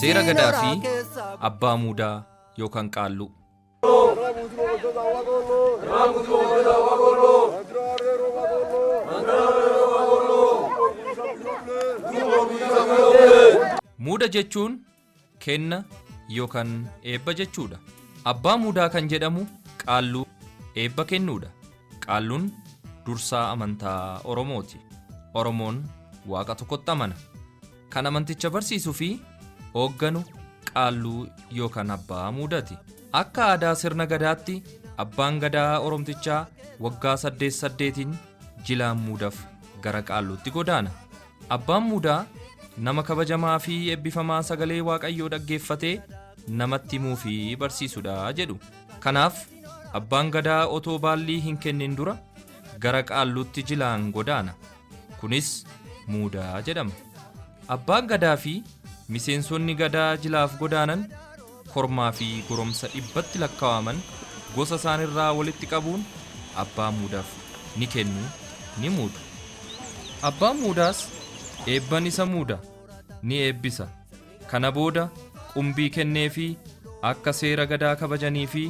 Seera gadaa fi abbaa muudaa yookaan qaalluu. Muuda jechuun kenna yookaan eebba jechuudha. Abbaa muudaa kan jedhamu qaalluu eebba kennuudha. Qaalluun dursaa amantaa Oromooti. Oromoon waaqa tokkotti amana. Kan amanticha barsiisuu fi hoogganu qaalluu yookaan abbaa muudaati. Akka aadaa sirna gadaatti abbaan gadaa Oromtichaa waggaa 8 jilaan muudaaf gara qaalluutti godaana. Abbaan muudaa nama kabajamaa fi eebbifamaa sagalee waaqayyoo dhaggeeffatee namatti himuu fi barsiisudha jedhu. Kanaaf abbaan gadaa otoo baallii hin kennin dura gara qaalluutti jilaan godaana. Kunis muudaa jedhama. Abbaan gadaa fi miseensonni gadaa jilaaf godaanan kormaa fi goromsa 100tti lakkaawaman gosa isaanirraa walitti qabuun abbaa muudaaf ni kennu ni muudu. Abbaan muudaas eebban isa muuda ni eebbisa. Kana booda qumbii kennee fi akka seera gadaa kabajanii fi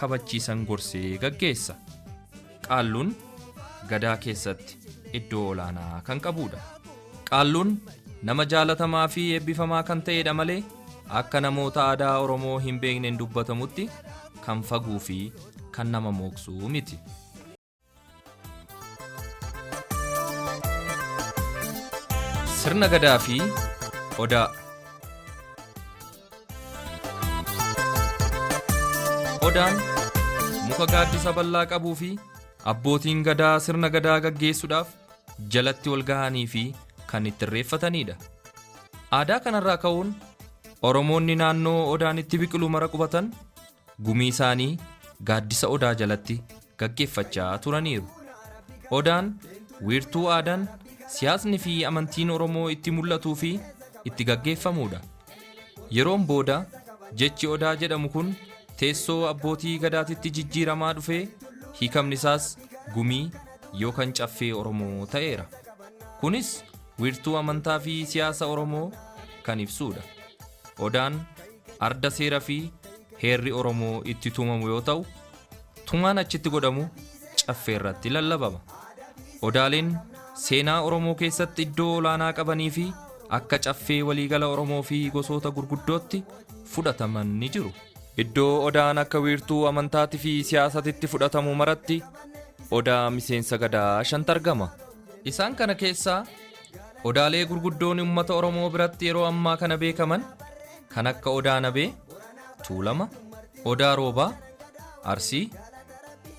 kabachiisan gorsee gaggeessa. Qaalluun gadaa keessatti iddoo olaanaa kan qabudha. Qaalluun nama jaalatamaa fi eebbifamaa kan ta'edha malee akka namoota aadaa Oromoo hin beekneen dubbatamutti kan faguu fi kan nama mooksuu miti. Sirna gadaa fi odaa. Odaan muka gaaddisa bal'aa qabuu fi abbootiin gadaa sirna gadaa gaggeessuudhaaf jalatti wal gahanii fi kan itti irreeffatanidha. Aadaa kanarraa ka'uun Oromoonni naannoo odaan itti biqilu mara qubatan gumii isaanii gaaddisa odaa jalatti gaggeeffachaa turaniiru. Odaan wiirtuu aadaan siyaasni fi amantiin Oromoo itti mul'atuu fi itti gaggeeffamudha. Yeroon booda jechi odaa jedhamu kun teessoo abbootii gadaatitti jijjiiramaa dhufee hiikamni isaas gumii yookaan caffee Oromoo ta'eera. Kunis wiirtuu amantaa fi siyaasa Oromoo kan ibsuudha. Odaan arda seera fi heerri Oromoo itti tumamu yoo ta'u, tumaan achitti godhamu caffee irratti lallabama. Odaaleen seenaa Oromoo keessatti iddoo olaanaa qabanii fi akka caffee waliigala Oromoo fi gosoota gurguddootti fudhataman ni jiru. Iddoo odaan akka wiirtuu amantaatii fi siyaasatitti fudhatamu maratti odaa miseensa gadaa 5 argama. Isaan kana keessaa odaalee gurguddoon uummata Oromoo biratti yeroo ammaa kana beekaman kan akka odaa nabee, tuulama, odaa roobaa, arsii,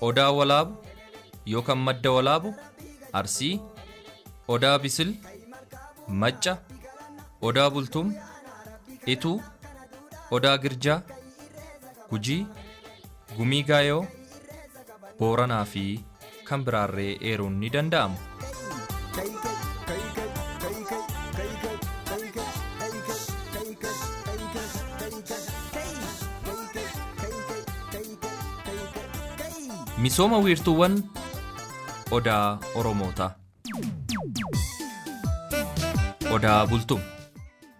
odaa walaabu yookaan madda walaabu, arsii, odaa bisil, macca, odaa bultum, ituu, odaa girjaa, gujii, gumii gaayoo, booranaa fi kan biraarree eeruun ni danda'ama. Misooma wiirtuuwwan odaa Oromootaa. Odaa bultum.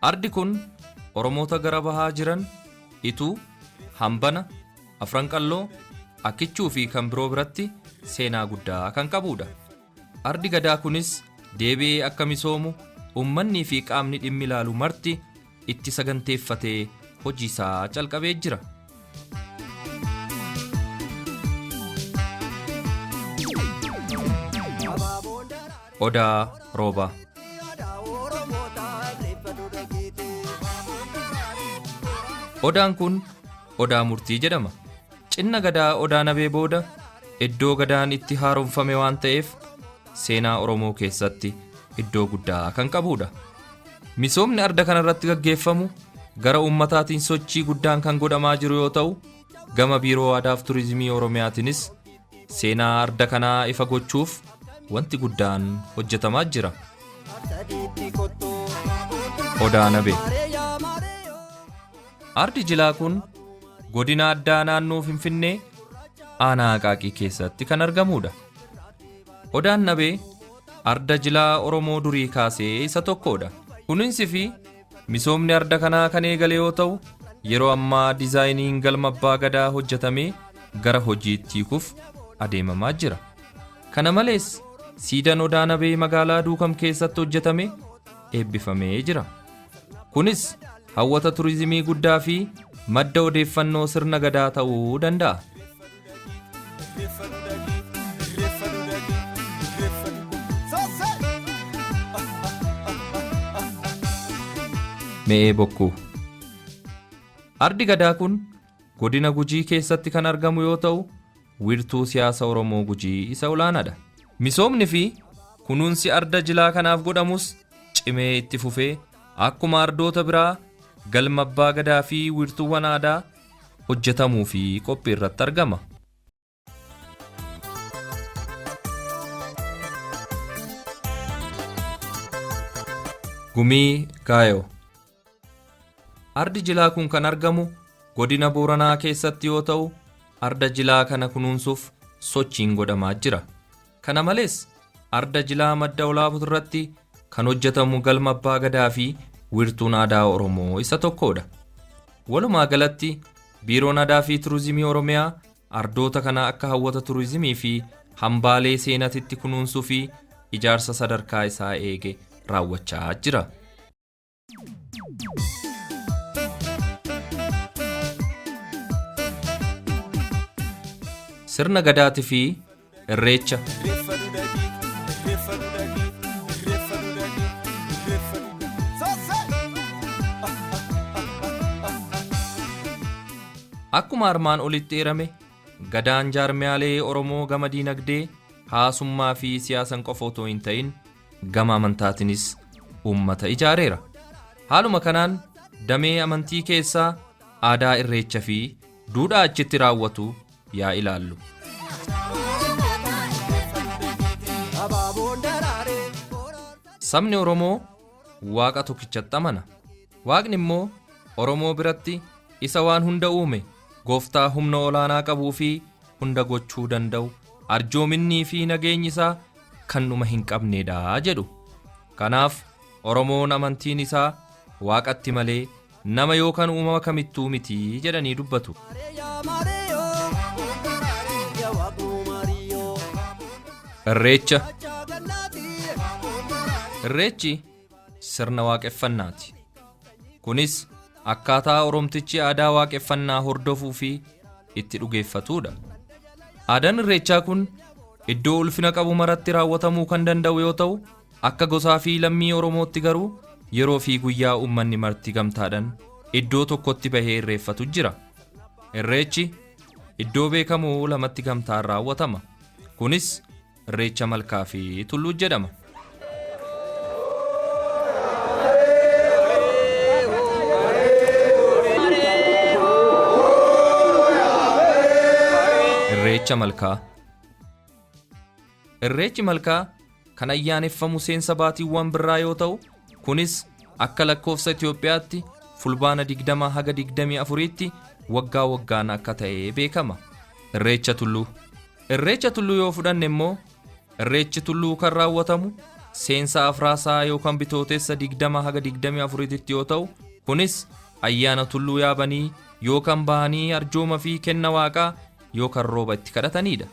Ardi kun Oromoota gara bahaa jiran ituu, hambana, afranqalloo, akichuu fi kan biroo biratti seenaa guddaa kan qabudha. Ardi gadaa kunis deebi'ee akka misoomu uummanni fi qaamni dhimmi ilaalu marti itti saganteeffatee hojii isaa calqabee jira. Odaa roobaa. Odaan kun odaa murtii jedhama. Cinna gadaa odaa nabee booda iddoo gadaan itti haaromfame waan ta'eef seenaa Oromoo keessatti iddoo guddaa kan qabudha. Misoomni arda kanarratti gaggeeffamu gara uummataatiin sochii guddaan kan godhamaa jiru yoo ta'u, gama biiroo aadaa fi turizimii Oromiyaatiinis seenaa arda kanaa ifa gochuuf wanti guddaan hojjetamaa jira. Odaa nabee. Ardi jilaa kun godina addaa naannoo Finfinnee aanaa Aqaaqii keessatti kan argamudha. Odaan nabee arda jilaa Oromoo durii kaasee isa tokkodha. Kunuunsi fi Misoomni arda kanaa kan eegale yoo ta'u, yeroo ammaa diizaayiniin galma abbaa gadaa hojjetamee gara hojiitti hiikuuf adeemamaa jira. Kana malees siidaan odaa nabee magaalaa Duukam keessatti hojjetame eebbifamee jira. Kunis hawwata turizimii guddaa fi madda odeeffannoo sirna gadaa ta'uu danda'a. Me'ee bokkuu. Ardi gadaa kun godina Gujii keessatti kan argamu yoo ta'u, wiirtuu siyaasa Oromoo Gujii isa olaanaadha. Misoomni fi kunuunsi arda jilaa kanaaf godhamus cimee itti fufee akkuma ardoota biraa galma abbaa gadaa fi wiirtuuwwan aadaa hojjetamuu fi qophii irratti argama. Gumii Gaayoo. Ardi jilaa kun kan argamu godina Booranaa keessatti yoo ta'u, arda jilaa kana kunuunsuuf sochiin godhamaa jira. Kana malees arda jilaa madda olaabuu irratti kan hojjetamu galma abbaa gadaa fi wiirtuun aadaa Oromoo isa tokkodha. Walumaa galatti biiroon aadaa fi turizimii Oromiyaa ardoota kana akka hawwata turizimii fi hambaalee seenaatitti kunuunsuu fi ijaarsa sadarkaa isaa eege raawwachaa jira. Sirna gadaatii fi irreecha. Akkuma armaan olitti eerame, gadaan jaarmiyaalee Oromoo gama diinagdee, hawaasummaa fi siyaasan qofa otoo hin ta'in gama amantaatiinis uummata ijaareera. Haaluma kanaan damee amantii keessaa aadaa irreecha fi duudhaa achitti raawwatu yaa ilaallu. Sabni Oromoo waaqa tokkichatti amana. Waaqni immoo Oromoo biratti isa waan hunda uume, gooftaa humna olaanaa qabuu fi hunda gochuu danda'u, arjoominnii fi nageenyi isaa kan dhuma hin qabneedha jedhu. Kanaaf Oromoon amantiin isaa waaqatti malee nama yookaan uumama kamittuu miti jedhanii dubbatu. Irreecha. Irreechi sirna waaqeffannaati. Kunis akkaataa Oromtichi aadaa waaqeffannaa hordofuu fi itti dhugeeffatudha. Aadaan irreechaa kun iddoo ulfina qabu maratti raawwatamuu kan danda'u yoo ta'u, akka gosaa fi lammii Oromootti garuu yeroo fi guyyaa uummanni marti gamtaadhaan iddoo tokkotti bahee irreeffatu jira. Irreechi iddoo beekamoo lamatti gamtaan raawwatama. Kunis irreecha malkaa fi tulluu jedhama. Irreecha malkaa. Irreechi malkaa kan ayyaaneffamu seensa baatiiwwan birraa yoo ta'u, kunis akka lakkoofsa Itoophiyaatti fulbaana 20 haga 24tti waggaa waggaan akka ta'e beekama. Irreecha tulluu. Irreecha tulluu yoo fudhanne immoo irreechi tulluu kan raawwatamu seensa afraasaa yookaan bitootessa 20 haga 24tti yoo ta'u, kunis ayyaana tulluu yaabanii yookaan bahanii arjooma fi kenna waaqaa yookaan rooba itti kadhatanidha.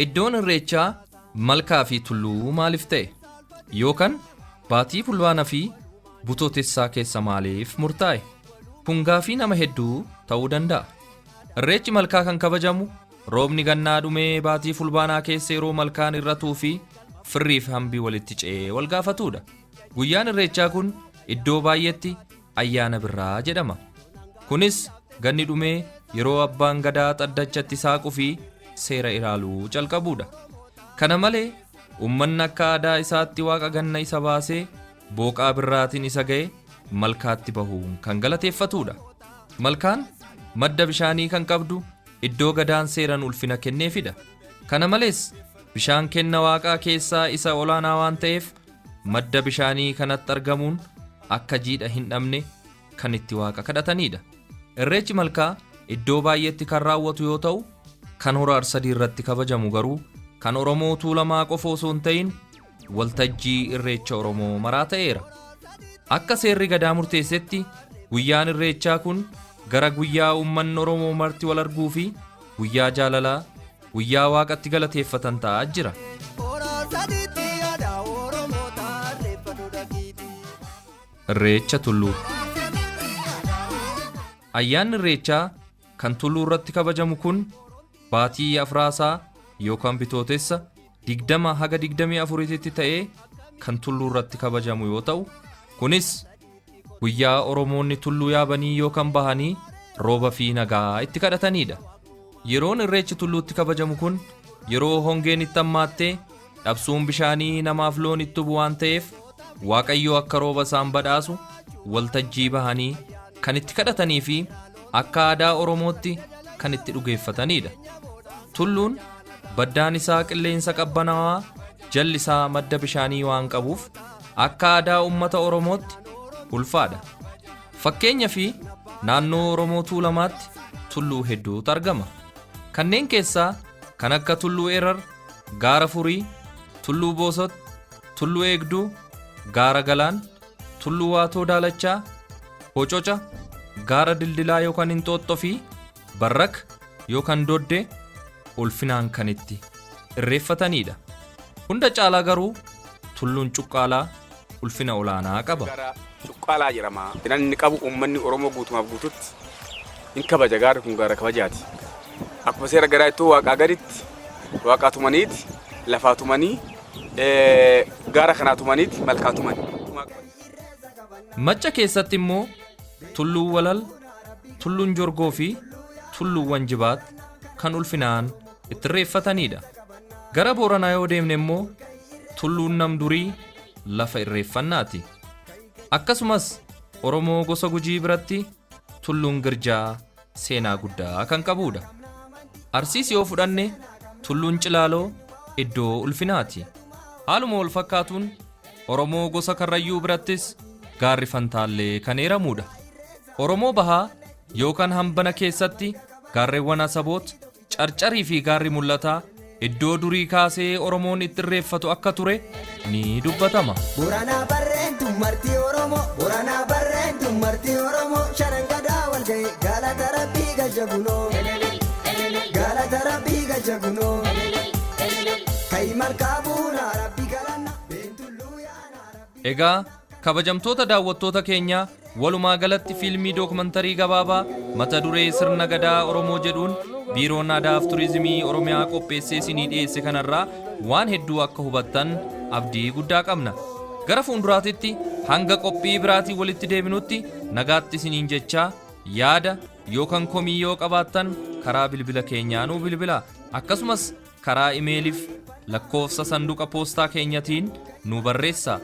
Iddoon irreechaa malkaa fi tulluu maaliif ta'e? Yookaan baatii fulbaana fi bitootessaa keessa maaliif murtaa'e? Kun gaafii nama hedduu ta'uu danda'a. Irreechi malkaa kan kabajamu roobni gannaa dhumee baatii fulbaanaa keessa yeroo malkaan irratuu fi firrii fi hambii walitti ce'ee wal gaafatudha. Guyyaan irreechaa kun iddoo baay'eetti ayyaana birraa jedhama. Kunis ganni dhumee yeroo abbaan gadaa xaddachatti saaquu fi seera ilaaluu calqabuudha. Kana malee uummanni akka aadaa isaatti waaqa ganna isa baasee booqaa birraatiin isa ga'e malkaatti bahuun kan galateeffatudha. Malkaan madda bishaanii kan qabdu iddoo gadaan seeran ulfina kenneefidha. Kana malees bishaan kenna waaqaa keessaa isa olaanaa waan ta'eef madda bishaanii kanatti argamuun akka jiidha hin dhabne kan itti waaqa kadhatanidha. Irreechi malkaa iddoo baay'eetti kan raawwatu yoo ta'u, kan hora arsadii irratti kabajamu garuu kan Oromoo tuulamaa qofa osoo hin ta'in waltajjii irreecha Oromoo maraa ta'eera. Akka seerri gadaa murteessetti guyyaan irreechaa kun gara guyyaa uummanni Oromoo marti wal arguu fi guyyaa jaalalaa, guyyaa waaqatti galateeffatan ta'aa jira. Irreecha Tulluu. Ayyaanni irreechaa kan Tulluu irratti kabajamu kun baatii Afraasaa yookaan Bitootessa 20 haga 24tti ta'ee kan Tulluu irratti kabajamu yoo ta'u, kunis guyyaa Oromoonni Tulluu yaabanii yookaan bahanii rooba fi nagaa itti kadhatanidha. Yeroon irreechi Tulluutti kabajamu kun yeroo hongeen itti hammaattee dhabsuun bishaanii namaaf loon itti bu'u waan ta'eef Waaqayyo akka rooba isaan badhaasu waltajjii bahanii kan itti kadhatanii fi akka aadaa Oromootti kan itti dhugeeffatanidha. Tulluun baddaan isaa qilleensa qabbanaawaa, jalli isaa madda bishaanii waan qabuuf akka aadaa uummata Oromootti ulfaadha. Fakkeenyaa fi naannoo Oromoo Tuulamaatti tulluu hedduutu argama. Kanneen keessaa kan akka Tulluu Erar, Gaara Furii, Tulluu Boosot, Tulluu Eegduu, Gaara Galaan, Tulluu Waatoo Daalachaa, Hococa, Gaara Dildilaa yookaan Hinxooxxoo fi Barrak yookaan Doddee ulfinaan kan itti irreeffatanidha. Hunda caalaa garuu Tulluun Cuqqaalaa ulfina olaanaa qaba. Cuqqaalaa jedhama. Inni qabu uummanni Oromoo guutumaaf guututti hin kabaja. Gaarri kun gaara kabajaati. Akkuma seera garaa ittoo waaqaa gaditti waaqaa tumaniiti, lafaa tumanii, gaara kanaa tumaniiti, malkaa tumanii. Macca keessatti immoo Tulluu Walal, Tulluun Jorgoo fi Tulluuwwan Jibaat kan ulfinaan itti irreeffatanidha. Gara Booranaa yoo deemne immoo Tulluun Namdurii lafa irreeffannaati. Akkasumas Oromoo gosa Gujii biratti Tulluun Girjaa seenaa guddaa kan qabudha. Arsiis yoo fudhanne Tulluun Cilaaloo iddoo ulfinaati. Haaluma wal fakkaatuun Oromoo gosa Karrayyuu birattis gaarri Fantaallee kan eeramudha. Oromoo Bahaa yookaan Hambana keessatti gaarreewwan Asaboot, Carcarii fi gaarri Mul'ataa iddoo durii kaasee Oromoon itti irreeffatu akka ture ni dubbatama. Boranaa barreentu marti Oromoo, Boranaa barreentu marti Oromoo, Sharangadaa wal ga'e galata Rabbii gajagunoo, galata Rabbii gajagunoo, kayi malkaa buunaa Rabbii galanna, beentulluu yaanaa Rabbii. Egaa kabajamtoota daawwattoota keenyaa walumaa galatti fiilmii dookumantarii gabaabaa mata duree sirna gadaa Oromoo jedhuun biiroon aadaa fi turizimii Oromiyaa qopheessee isinii dhiyeesse kanarraa waan hedduu akka hubattan abdii guddaa qabna. Gara fuulduraatitti hanga qophii biraatii walitti deebinutti nagaatti isiniin jechaa yaada yookaan komii yoo qabaattan karaa bilbila keenyaa nuu bilbilaa. Akkasumas karaa imeeliif lakkoofsa sanduuqa poostaa keenyatiin nu barreessaa.